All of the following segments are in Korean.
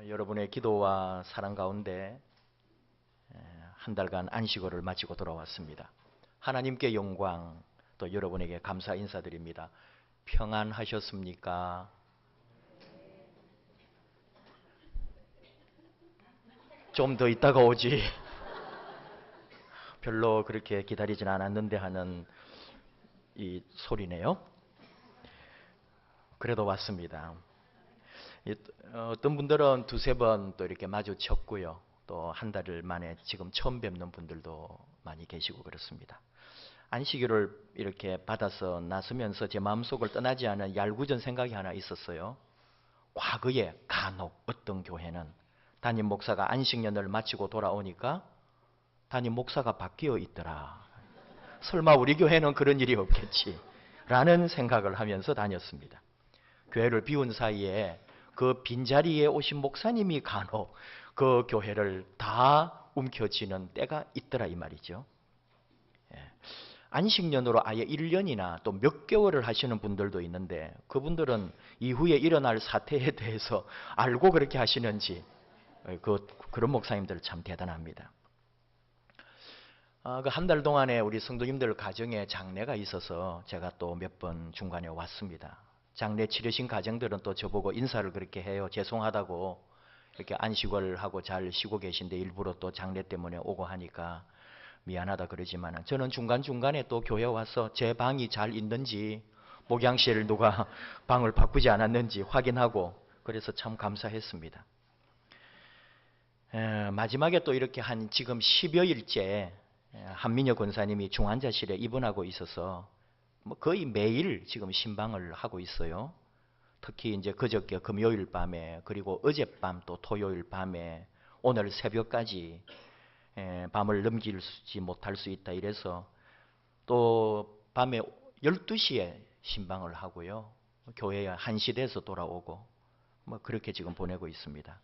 여러분의 기도와 사랑 가운데 한 달간 안식월을 마치고 돌아왔습니다. 하나님께 영광, 또 여러분에게 감사 인사드립니다. 평안하셨습니까? 좀 더 있다가 오지. 별로 그렇게 기다리진 않았는데 하는 이 소리네요. 그래도 왔습니다. 어떤 분들은 두세 번 또 이렇게 마주쳤고요. 또 한 달을 만에 지금 처음 뵙는 분들도 많이 계시고 그렇습니다. 안식일을 이렇게 받아서 나서면서 제 마음속을 떠나지 않은 얄궂은 생각이 하나 있었어요. 과거에 간혹 어떤 교회는 담임 목사가 안식년을 마치고 돌아오니까 담임 목사가 바뀌어 있더라. 설마 우리 교회는 그런 일이 없겠지 라는 생각을 하면서 다녔습니다. 교회를 비운 사이에 그 빈자리에 오신 목사님이 간혹 그 교회를 다 움켜쥐는 때가 있더라 이 말이죠. 안식년으로 아예 1년이나 또 몇 개월을 하시는 분들도 있는데 그분들은 이후에 일어날 사태에 대해서 알고 그렇게 하시는지 그런 목사님들 참 대단합니다. 그 한 달 동안에 우리 성도님들 가정에 장례가 있어서 제가 또 몇 번 중간에 왔습니다. 장례 치르신 가정들은 또 저보고 인사를 그렇게 해요. 죄송하다고 이렇게 안식을 하고 잘 쉬고 계신데 일부러 또 장례 때문에 오고 하니까 미안하다 그러지만 저는 중간중간에 또 교회 와서 제 방이 잘 있는지 목양실 누가 방을 바꾸지 않았는지 확인하고 그래서 참 감사했습니다. 마지막에 또 이렇게 한 지금 10여일째 한민여 권사님이 중환자실에 입원하고 있어서 거의 매일 지금 신방을 하고 있어요. 특히 이제 그저께 금요일 밤에 그리고 어젯밤 또 토요일 밤에 오늘 새벽까지 밤을 넘기지 못할 수 있다 이래서 또 밤에 12시에 신방을 하고요. 교회에 1시 돼서 돌아오고 그렇게 지금 보내고 있습니다.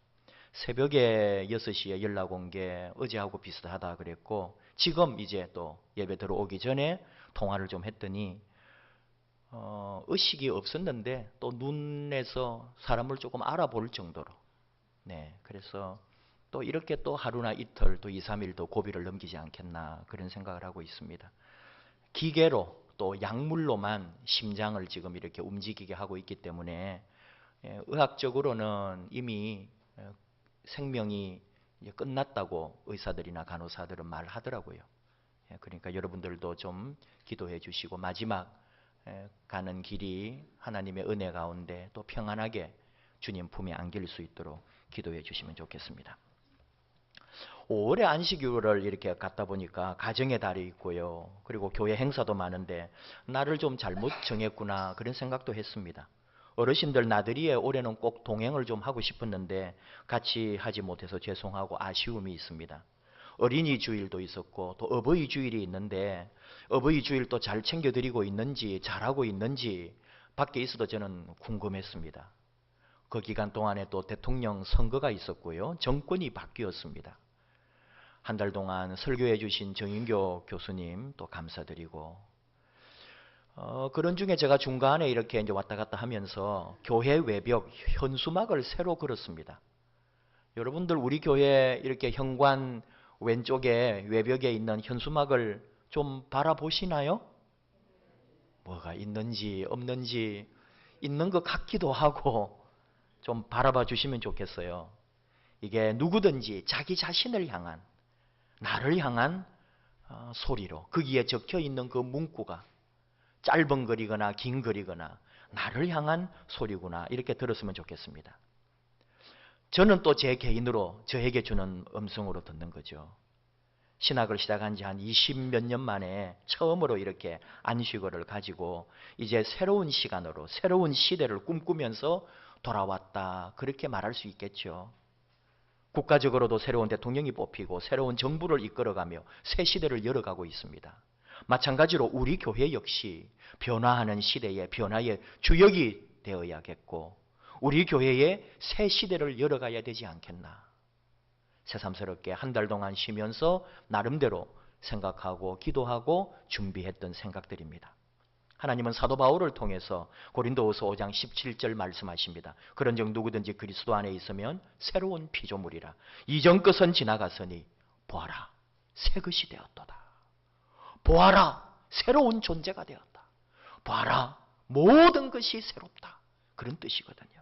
새벽에 6시에 연락 온 게 어제하고 비슷하다 그랬고 지금 이제 또 예배 들어오기 전에 통화를 좀 했더니 의식이 없었는데 또 눈에서 사람을 조금 알아볼 정도로 그래서 또 이렇게 또 하루나 이틀 또 2, 3일도 고비를 넘기지 않겠나 그런 생각을 하고 있습니다. 기계로 또 약물로만 심장을 지금 이렇게 움직이게 하고 있기 때문에 의학적으로는 이미 생명이 끝났다고 의사들이나 간호사들은 말하더라고요. 그러니까 여러분들도 좀 기도해 주시고 마지막 가는 길이 하나님의 은혜 가운데 또 평안하게 주님 품에 안길 수 있도록 기도해 주시면 좋겠습니다. 5월에 안식일을 이렇게 갖다 보니까 가정의 달이 있고요. 그리고 교회 행사도 많은데 나를 좀 잘못 정했구나 그런 생각도 했습니다. 어르신들 나들이에 올해는 꼭 동행을 좀 하고 싶었는데 같이 하지 못해서 죄송하고 아쉬움이 있습니다. 어린이 주일도 있었고 또 어버이 주일이 있는데 어버이 주일도 잘 챙겨드리고 있는지 잘하고 있는지 밖에 있어도 저는 궁금했습니다. 그 기간 동안에 또 대통령 선거가 있었고요. 정권이 바뀌었습니다. 한 달 동안 설교해 주신 정인교 교수님 또 감사드리고 그런 중에 제가 중간에 이렇게 이제 왔다 갔다 하면서 교회 외벽 현수막을 새로 걸었습니다. 여러분들 우리 교회 이렇게 현관 왼쪽에 외벽에 있는 현수막을 좀 바라보시나요? 뭐가 있는지 없는지 있는 것 같기도 하고 좀 바라봐 주시면 좋겠어요. 이게 누구든지 자기 자신을 향한 나를 향한 소리로 거기에 적혀 있는 그 문구가 짧은 글이거나 긴 글이거나 나를 향한 소리구나 이렇게 들었으면 좋겠습니다. 저는 또 제 개인으로 저에게 주는 음성으로 듣는 거죠. 신학을 시작한 지 한 20몇 년 만에 처음으로 이렇게 안식월을 가지고 이제 새로운 시간으로 새로운 시대를 꿈꾸면서 돌아왔다 그렇게 말할 수 있겠죠. 국가적으로도 새로운 대통령이 뽑히고 새로운 정부를 이끌어가며 새 시대를 열어가고 있습니다. 마찬가지로 우리 교회 역시 변화하는 시대의 변화의 주역이 되어야겠고 우리 교회의 새 시대를 열어가야 되지 않겠나. 새삼스럽게 한 달 동안 쉬면서 나름대로 생각하고 기도하고 준비했던 생각들입니다. 하나님은 사도 바울을 통해서 고린도후서 5장 17절 말씀하십니다. 그런즉 누구든지 그리스도 안에 있으면 새로운 피조물이라. 이전 것은 지나갔으니 보아라, 새 것이 되었도다. 보아라, 새로운 존재가 되었다. 보아라, 모든 것이 새롭다. 그런 뜻이거든요.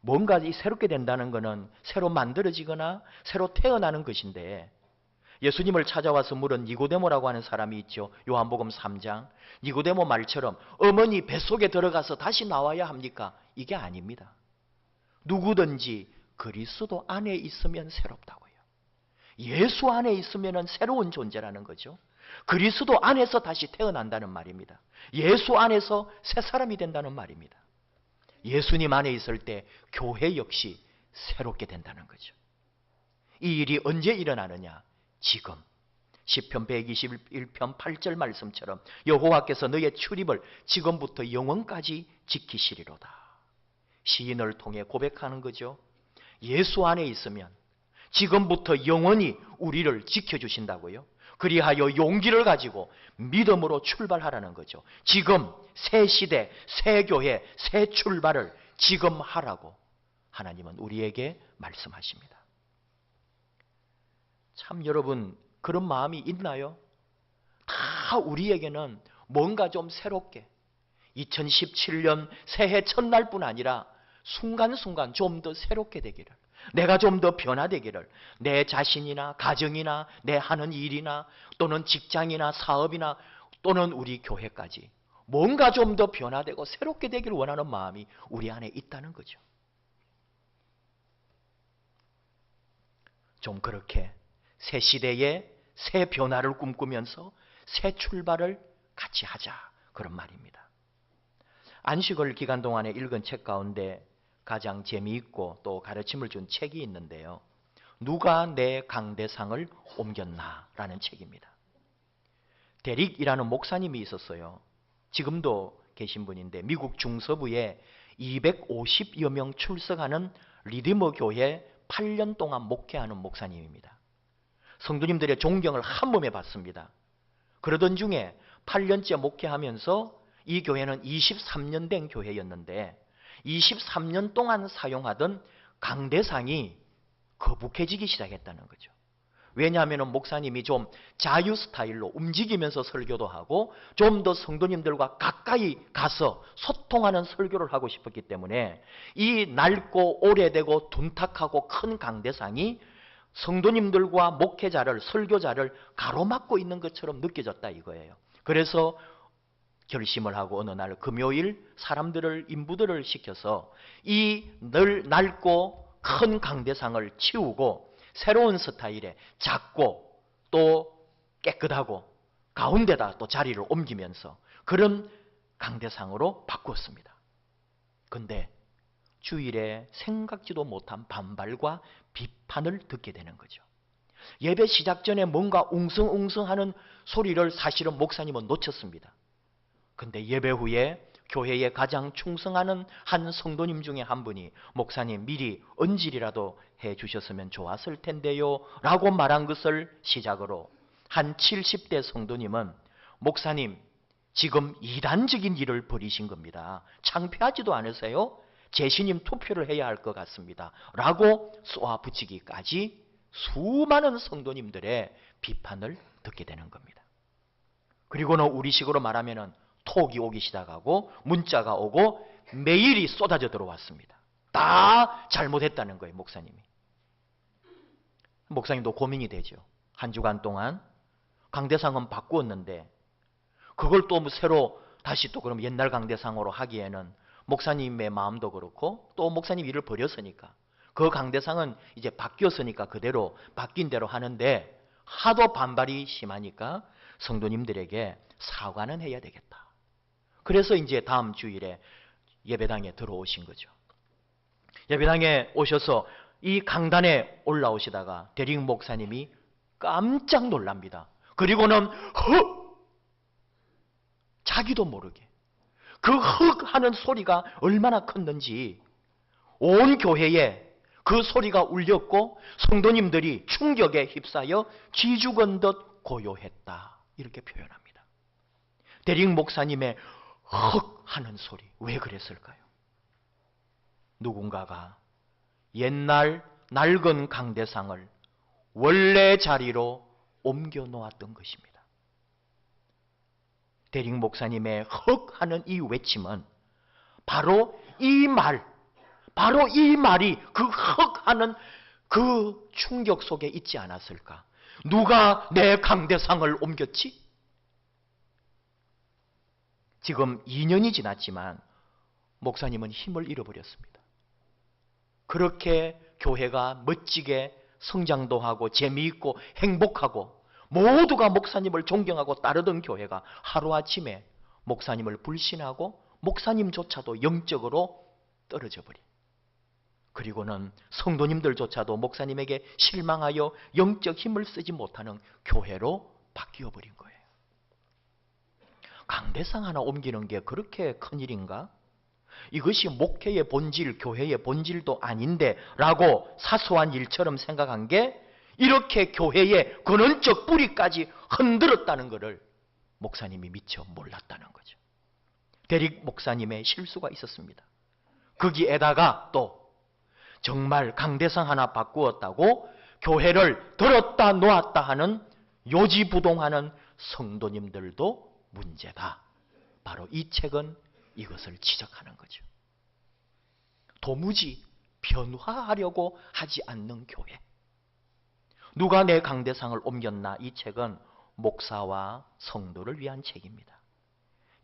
뭔가 새롭게 된다는 것은 새로 만들어지거나 새로 태어나는 것인데, 예수님을 찾아와서 물은 니고데모라고 하는 사람이 있죠. 요한복음 3장. 니고데모 말처럼 어머니 뱃속에 들어가서 다시 나와야 합니까? 이게 아닙니다. 누구든지 그리스도 안에 있으면 새롭다고요. 예수 안에 있으면 새로운 존재라는 거죠. 그리스도 안에서 다시 태어난다는 말입니다. 예수 안에서 새 사람이 된다는 말입니다. 예수님 안에 있을 때 교회 역시 새롭게 된다는 거죠. 이 일이 언제 일어나느냐? 지금. 시편 121편 8절 말씀처럼 여호와께서 너의 출입을 지금부터 영원까지 지키시리로다. 시인을 통해 고백하는 거죠. 예수 안에 있으면 지금부터 영원히 우리를 지켜주신다고요. 그리하여 용기를 가지고 믿음으로 출발하라는 거죠. 지금 새 시대, 새 교회, 새 출발을 지금 하라고 하나님은 우리에게 말씀하십니다. 참 여러분, 그런 마음이 있나요? 다 우리에게는 뭔가 좀 새롭게 2017년 새해 첫날뿐 아니라 순간순간 좀 더 새롭게 되기를, 내가 좀 더 변화되기를, 내 자신이나 가정이나 내 하는 일이나 또는 직장이나 사업이나 또는 우리 교회까지 뭔가 좀 더 변화되고 새롭게 되기를 원하는 마음이 우리 안에 있다는 거죠. 좀 그렇게 새 시대에 새 변화를 꿈꾸면서 새 출발을 같이 하자, 그런 말입니다. 안식월 기간 동안에 읽은 책 가운데 가장 재미있고 또 가르침을 준 책이 있는데요. 누가 내 강대상을 옮겼나 라는 책입니다. 데릭이라는 목사님이 있었어요. 지금도 계신 분인데 미국 중서부에 250여 명 출석하는 리디머 교회 8년 동안 목회하는 목사님입니다. 성도님들의 존경을 한 몸에 받습니다. 그러던 중에 8년째 목회하면서 이 교회는 23년 된 교회였는데 23년 동안 사용하던 강대상이 거북해지기 시작했다는 거죠. 왜냐하면 목사님이 좀 자유 스타일로 움직이면서 설교도 하고 좀 더 성도님들과 가까이 가서 소통하는 설교를 하고 싶었기 때문에 이 낡고 오래되고 둔탁하고 큰 강대상이 성도님들과 목회자를, 설교자를 가로막고 있는 것처럼 느껴졌다 이거예요. 그래서 결심을 하고 어느 날 금요일 사람들을, 인부들을 시켜서 이 낡고 큰 강대상을 치우고 새로운 스타일의 작고 또 깨끗하고 가운데다 또 자리를 옮기면서 그런 강대상으로 바꾸었습니다. 근데 주일에 생각지도 못한 반발과 비판을 듣게 되는 거죠. 예배 시작 전에 뭔가 웅성웅성하는 소리를 사실은 목사님은 놓쳤습니다. 근데 예배 후에 교회에 가장 충성하는 한 성도님 중에 한 분이 목사님 미리 언질이라도 해주셨으면 좋았을 텐데요 라고 말한 것을 시작으로 한 70대 성도님은 목사님 지금 이단적인 일을 벌이신 겁니다. 창피하지도 않으세요? 재신임 투표를 해야 할 것 같습니다 라고 쏘아붙이기까지 수많은 성도님들의 비판을 듣게 되는 겁니다. 그리고는 우리식으로 말하면 톡이 오기 시작하고 문자가 오고 메일이 쏟아져 들어왔습니다. 다 잘못했다는 거예요, 목사님이. 목사님도 고민이 되죠. 한 주간 동안 강대상은 바꾸었는데 그걸 또 새로 다시 또 그럼 옛날 강대상으로 하기에는 목사님의 마음도 그렇고 또 목사님 일을 버렸으니까 그 강대상은 이제 바뀌었으니까 그대로 바뀐 대로 하는데 하도 반발이 심하니까 성도님들에게 사과는 해야 되겠다. 그래서 이제 다음 주일에 예배당에 들어오신 거죠. 예배당에 오셔서 이 강단에 올라오시다가 대릭 목사님이 깜짝 놀랍니다. 그리고는 자기도 모르게 그 하는 소리가 얼마나 컸는지 온 교회에 그 소리가 울렸고 성도님들이 충격에 휩싸여 쥐죽은 듯 고요했다. 이렇게 표현합니다. 데릭 목사님의 헉 하는 소리, 왜 그랬을까요? 누군가가 옛날 낡은 강대상을 원래 자리로 옮겨 놓았던 것입니다. 데릭 목사님의 헉 하는 이 외침은 바로 이 말이 그 헉 하는 그 충격 속에 있지 않았을까? 누가 내 강대상을 옮겼지? 지금 2년이 지났지만 목사님은 힘을 잃어버렸습니다. 그렇게 교회가 멋지게 성장도 하고 재미있고 행복하고 모두가 목사님을 존경하고 따르던 교회가 하루아침에 목사님을 불신하고 목사님조차도 영적으로 떨어져 버린, 그리고는 성도님들조차도 목사님에게 실망하여 영적 힘을 쓰지 못하는 교회로 바뀌어 버린 거예요. 강대상 하나 옮기는 게 그렇게 큰일인가? 이것이 목회의 본질, 교회의 본질도 아닌데 라고 사소한 일처럼 생각한 게 이렇게 교회의 근원적 뿌리까지 흔들었다는 것을 목사님이 미처 몰랐다는 거죠. 데릭 목사님의 실수가 있었습니다. 거기에다가 또 정말 강대상 하나 바꾸었다고 교회를 들었다 놓았다 하는 요지부동하는 성도님들도 문제다. 바로 이 책은 이것을 지적하는 거죠. 도무지 변화하려고 하지 않는 교회. 누가 내 강대상을 옮겼나? 이 책은 목사와 성도를 위한 책입니다.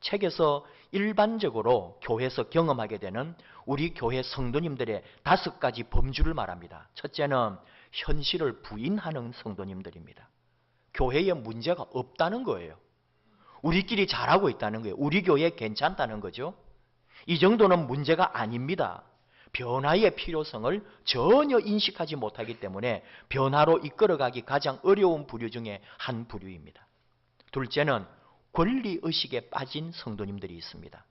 책에서 일반적으로 교회에서 경험하게 되는 우리 교회 성도님들의 5가지 범주를 말합니다. 첫째는 현실을 부인하는 성도님들입니다. 교회에 문제가 없다는 거예요. 우리끼리 잘하고 있다는 거예요. 우리 교회 괜찮다는 거죠. 이 정도는 문제가 아닙니다. 변화의 필요성을 전혀 인식하지 못하기 때문에 변화로 이끌어가기 가장 어려운 부류 중에 한 부류입니다. 둘째는 권리의식에 빠진 성도님들이 있습니다.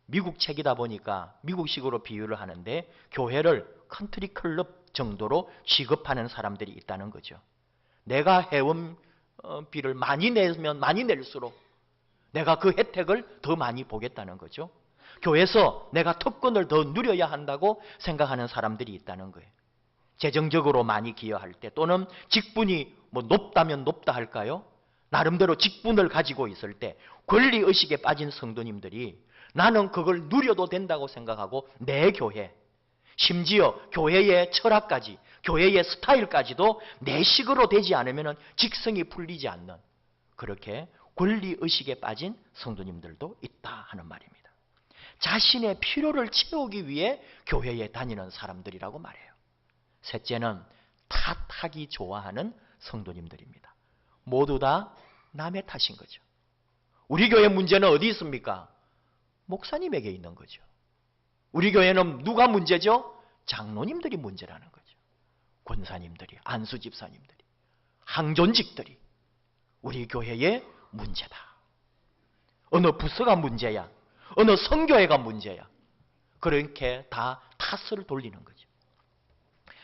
미국 책이다 보니까 미국식으로 비유를 하는데 교회를 컨트리 클럽 정도로 취급하는 사람들이 있다는 거죠. 내가 회원비를 많이 내면 많이 낼수록 내가 그 혜택을 더 많이 보겠다는 거죠. 교회에서 내가 특권을 더 누려야 한다고 생각하는 사람들이 있다는 거예요. 재정적으로 많이 기여할 때 또는 직분이 높다면 높다 할까요? 나름대로 직분을 가지고 있을 때 권리의식에 빠진 성도님들이 나는 그걸 누려도 된다고 생각하고 내 교회, 심지어 교회의 철학까지, 교회의 스타일까지도 내 식으로 되지 않으면 직성이 풀리지 않는, 그렇게 권리의식에 빠진 성도님들도 있다 하는 말입니다. 자신의 필요를 채우기 위해 교회에 다니는 사람들이라고 말해요. 셋째는 탓하기 좋아하는 성도님들입니다. 모두 다 남의 탓인 거죠. 우리 교회 문제는 어디 있습니까? 목사님에게 있는 거죠. 우리 교회는 누가 문제죠? 장로님들이 문제라는 거죠. 권사님들이, 안수집사님들이, 항존직들이 우리 교회의 문제다. 어느 부서가 문제야, 어느 선교회가 문제야. 그렇게 다 탓을 돌리는 거죠.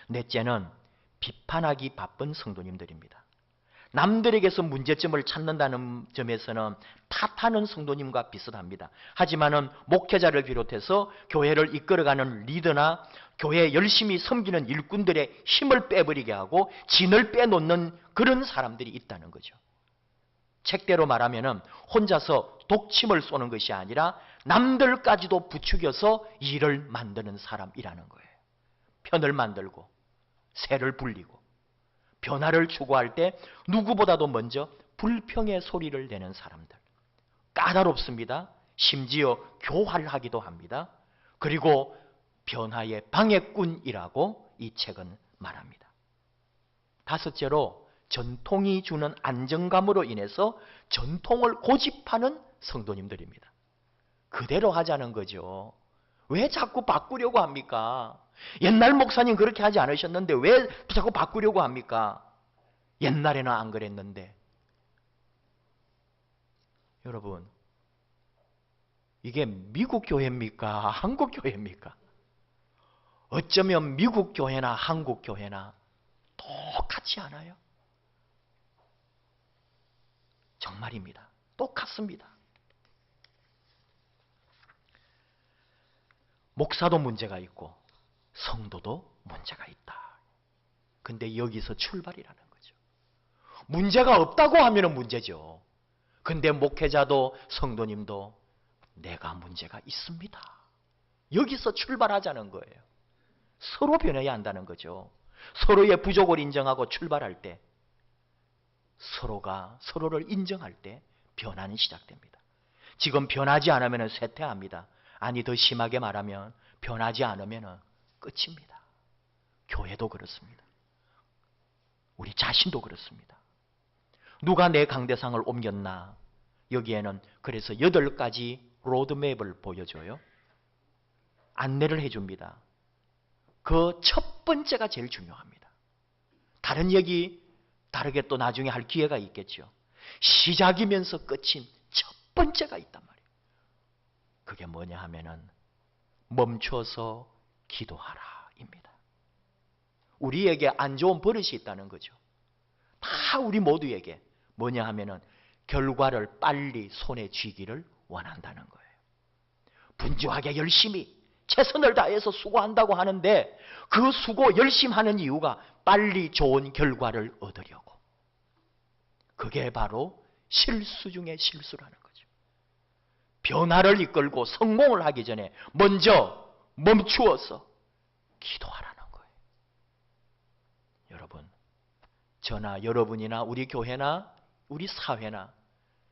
넷째는 비판하기 바쁜 성도님들입니다. 남들에게서 문제점을 찾는다는 점에서는 탓하는 성도님과 비슷합니다. 하지만은 목회자를 비롯해서 교회를 이끌어가는 리더나 교회에 열심히 섬기는 일꾼들의 힘을 빼버리게 하고 진을 빼놓는 그런 사람들이 있다는 거죠. 책대로 말하면은 혼자서 독침을 쏘는 것이 아니라 남들까지도 부추겨서 일을 만드는 사람이라는 거예요. 편을 만들고 새를 불리고 변화를 추구할 때 누구보다도 먼저 불평의 소리를 내는 사람들. 까다롭습니다. 심지어 교활하기도 합니다. 그리고 변화의 방해꾼이라고 이 책은 말합니다. 다섯째로 전통이 주는 안정감으로 인해서 전통을 고집하는 성도님들입니다. 그대로 하자는 거죠. 왜 자꾸 바꾸려고 합니까? 옛날 목사님 그렇게 하지 않으셨는데 왜 자꾸 바꾸려고 합니까? 옛날에는 안 그랬는데. 여러분, 이게 미국 교회입니까? 한국 교회입니까? 어쩌면 미국 교회나 한국 교회나 똑같지 않아요? 정말입니다. 똑같습니다. 목사도 문제가 있고 성도도 문제가 있다. 근데 여기서 출발이라는 거죠. 문제가 없다고 하면 문제죠. 근데 목회자도 성도님도 내가 문제가 있습니다. 여기서 출발하자는 거예요. 서로 변해야 한다는 거죠. 서로의 부족을 인정하고 출발할 때, 서로가 서로를 인정할 때 변화는 시작됩니다. 지금 변하지 않으면 쇠퇴합니다. 아니, 더 심하게 말하면 변하지 않으면 끝입니다. 교회도 그렇습니다. 우리 자신도 그렇습니다. 누가 내 강대상을 옮겼나? 여기에는 그래서 8가지 로드맵을 보여줘요. 안내를 해줍니다. 그 첫 번째가 제일 중요합니다. 다른 얘기 다르게 또 나중에 할 기회가 있겠죠. 시작이면서 끝인 첫 번째가 있단 말이에요. 그게 뭐냐 하면은 멈춰서 기도하라입니다. 우리에게 안 좋은 버릇이 있다는 거죠. 다 우리 모두에게 뭐냐 하면은 결과를 빨리 손에 쥐기를 원한다는 거예요. 분주하게 열심히 최선을 다해서 수고한다고 하는데 그 수고 열심히 하는 이유가 빨리 좋은 결과를 얻으려고. 그게 바로 실수 중에 실수라는 거죠. 변화를 이끌고 성공을 하기 전에 먼저 멈추어서 기도하라는 거예요. 여러분, 저나 여러분이나 우리 교회나 우리 사회나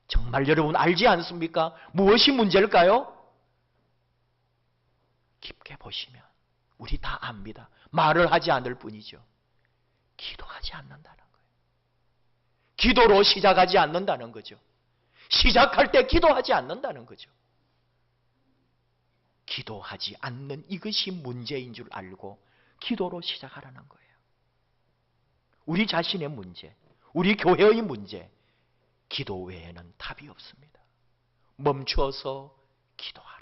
정말 여러분 알지 않습니까? 무엇이 문제일까요? 깊게 보시면 우리 다 압니다. 말을 하지 않을 뿐이죠. 기도하지 않는다는 거예요. 기도로 시작하지 않는다는 거죠. 시작할 때 기도하지 않는다는 거죠. 기도하지 않는 이것이 문제인 줄 알고 기도로 시작하라는 거예요. 우리 자신의 문제, 우리 교회의 문제, 기도 외에는 답이 없습니다. 멈춰서 기도하라.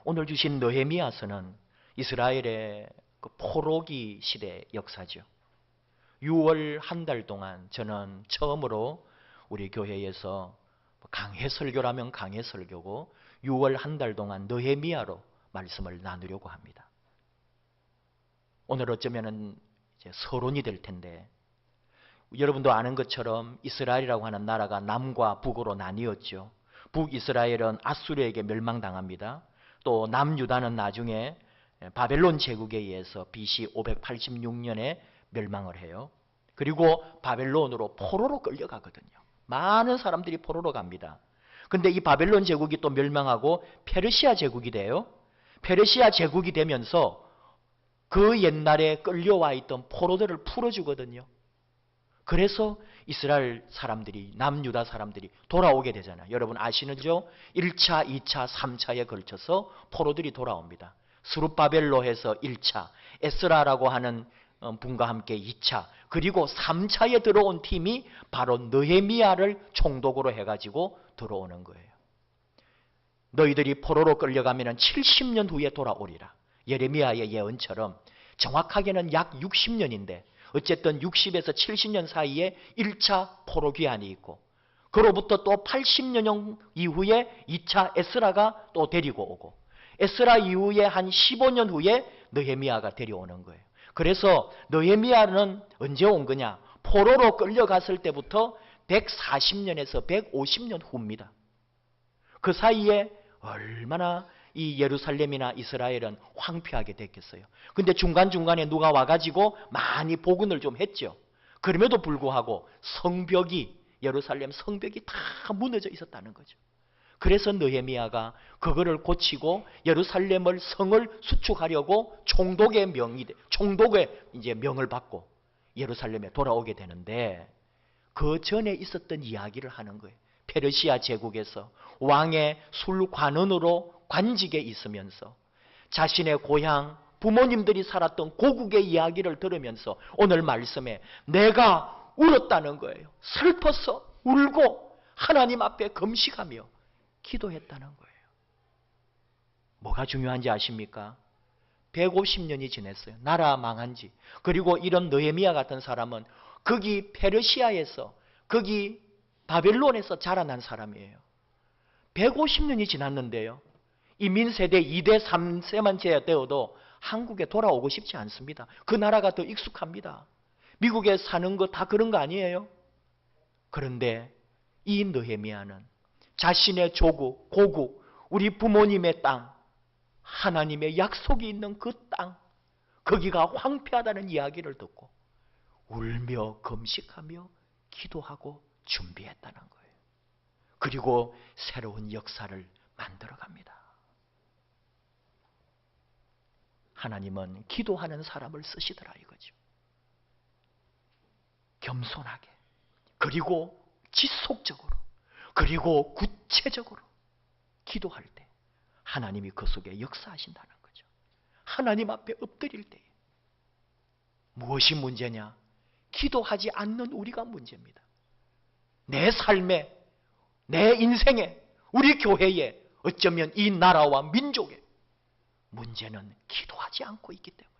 오늘 주신 느헤미야서는 이스라엘의 그 포로기 시대 역사죠. 6월 한 달 동안 저는 처음으로 우리 교회에서 강해 설교라면 강해 설교고 6월 한 달 동안 느헤미야로 말씀을 나누려고 합니다. 오늘 어쩌면은 이제 서론이 될 텐데, 여러분도 아는 것처럼 이스라엘이라고 하는 나라가 남과 북으로 나뉘었죠. 북이스라엘은 아수르에게 멸망당합니다. 또 남유다는 나중에 바벨론 제국에 의해서 BC 586년에 멸망을 해요. 그리고 바벨론으로 포로로 끌려가거든요. 많은 사람들이 포로로 갑니다. 근데 이 바벨론 제국이 또 멸망하고 페르시아 제국이 돼요. 페르시아 제국이 되면서 그 옛날에 끌려와 있던 포로들을 풀어주거든요. 그래서 이스라엘 사람들이, 남유다 사람들이 돌아오게 되잖아요. 여러분 아시는죠? 1차, 2차, 3차에 걸쳐서 포로들이 돌아옵니다. 스룹바벨로 해서 1차, 에스라라고 하는 분과 함께 2차, 그리고 3차에 들어온 팀이 바로 느헤미야를 총독으로 해가지고 들어오는 거예요. 너희들이 포로로 끌려가면 70년 후에 돌아오리라. 예레미야의 예언처럼 정확하게는 약 60년인데 어쨌든 60에서 70년 사이에 1차 포로 귀환이 있고, 그로부터 또 80년 이후에 2차 에스라가 또 데리고 오고, 에스라 이후에 한 15년 후에 느헤미야가 데려오는 거예요. 그래서 느헤미야는 언제 온 거냐? 포로로 끌려갔을 때부터 140년에서 150년 후입니다. 그 사이에 얼마나 이 예루살렘이나 이스라엘은 황폐하게 됐겠어요. 근데 중간중간에 누가 와가지고 많이 복원을 좀 했죠. 그럼에도 불구하고 성벽이, 예루살렘 성벽이 다 무너져 있었다는 거죠. 그래서 느헤미야가 그거를 고치고 예루살렘을, 성을 수축하려고 총독의 이제 명을 받고 예루살렘에 돌아오게 되는데, 그 전에 있었던 이야기를 하는 거예요. 페르시아 제국에서 왕의 술관원으로 관직에 있으면서 자신의 고향, 부모님들이 살았던 고국의 이야기를 들으면서 오늘 말씀에 내가 울었다는 거예요. 슬퍼서 울고 하나님 앞에 금식하며 기도했다는 거예요. 뭐가 중요한지 아십니까? 150년이 지났어요. 나라 망한 지. 그리고 이런 느헤미야 같은 사람은 거기 페르시아에서, 거기 바벨론에서 자라난 사람이에요. 150년이 지났는데요. 이민 세대 2대, 3세만 되어도 한국에 돌아오고 싶지 않습니다. 그 나라가 더 익숙합니다. 미국에 사는 거 다 그런 거 아니에요? 그런데 이 느헤미야는 자신의 조국, 고국, 우리 부모님의 땅, 하나님의 약속이 있는 그 땅, 거기가 황폐하다는 이야기를 듣고 울며 금식하며 기도하고 준비했다는 거예요. 그리고 새로운 역사를 만들어갑니다. 하나님은 기도하는 사람을 쓰시더라 이거죠. 겸손하게, 그리고 지속적으로, 그리고 구체적으로 기도할 때 하나님이 그 속에 역사하신다는 거죠. 하나님 앞에 엎드릴 때 무엇이 문제냐? 기도하지 않는 우리가 문제입니다. 내 삶에, 내 인생에, 우리 교회에, 어쩌면 이 나라와 민족에 문제는 기도하지 않고 있기 때문에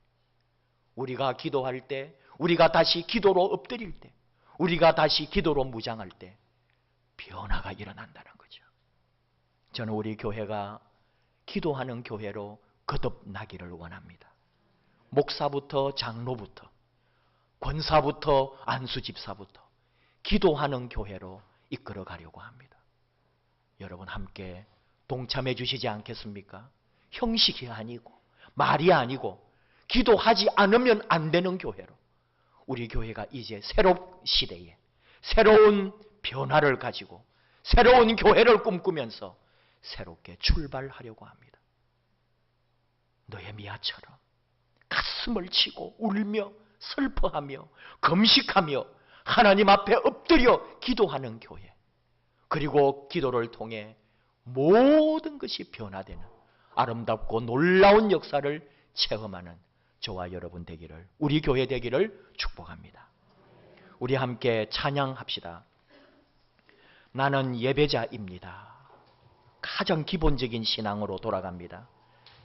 우리가 기도할 때, 우리가 다시 기도로 엎드릴 때, 우리가 다시 기도로 무장할 때 변화가 일어난다는 거죠. 저는 우리 교회가 기도하는 교회로 거듭나기를 원합니다. 목사부터 장로부터 권사부터 안수집사부터 기도하는 교회로 이끌어 가려고 합니다. 여러분 함께 동참해 주시지 않겠습니까? 형식이 아니고 말이 아니고 기도하지 않으면 안 되는 교회로 우리 교회가 이제 새로운 시대에 새로운 변화를 가지고 새로운 교회를 꿈꾸면서 새롭게 출발하려고 합니다. 느헤미야처럼 가슴을 치고 울며 슬퍼하며 금식하며 하나님 앞에 엎드려 기도하는 교회, 그리고 기도를 통해 모든 것이 변화되는 아름답고 놀라운 역사를 체험하는 저와 여러분 되기를, 우리 교회 되기를 축복합니다. 우리 함께 찬양합시다. 나는 예배자입니다. 가장 기본적인 신앙으로 돌아갑니다.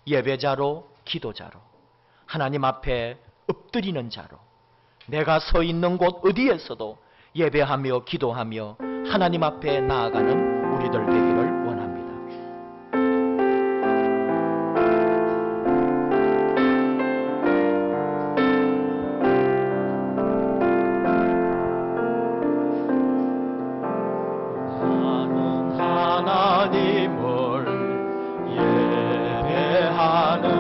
예배자로, 기도자로, 하나님 앞에 엎드리는 자로, 내가 서 있는 곳 어디에서도 예배하며 기도하며 하나님 앞에 나아가는 우리들 되기를 원합니다. 나는 하나님을 예배하는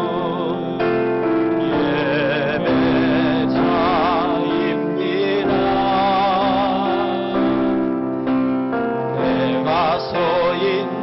서 있는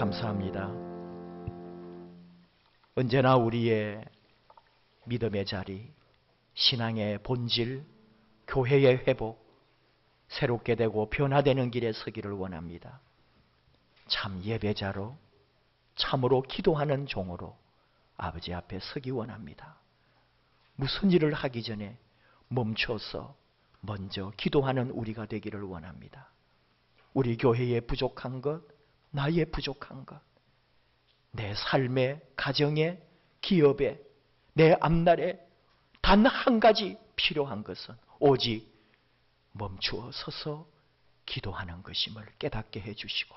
감사합니다. 언제나 우리의 믿음의 자리, 신앙의 본질, 교회의 회복, 새롭게 되고 변화되는 길에 서기를 원합니다. 참 예배자로, 참으로 기도하는 종으로 아버지 앞에 서기 원합니다. 무슨 일을 하기 전에 멈춰서 먼저 기도하는 우리가 되기를 원합니다. 우리 교회에 부족한 것, 나의 부족한 것, 내 삶의 가정에, 기업에, 내 앞날에 단 한 가지 필요한 것은 오직 멈추어 서서 기도하는 것임을 깨닫게 해주시고,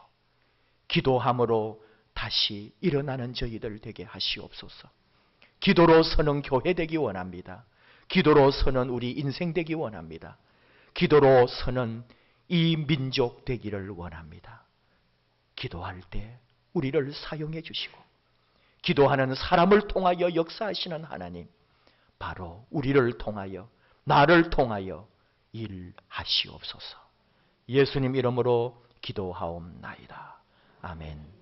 기도함으로 다시 일어나는 저희들 되게 하시옵소서. 기도로 서는 교회 되기 원합니다. 기도로 서는 우리 인생 되기 원합니다. 기도로 서는 이 민족 되기를 원합니다. 기도할 때 우리를 사용해 주시고, 기도하는 사람을 통하여 역사하시는 하나님, 바로 우리를 통하여, 나를 통하여 일하시옵소서. 예수님 이름으로 기도하옵나이다. 아멘.